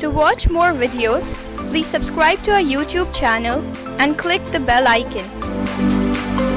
To watch more videos, please subscribe to our YouTube channel and click the bell icon.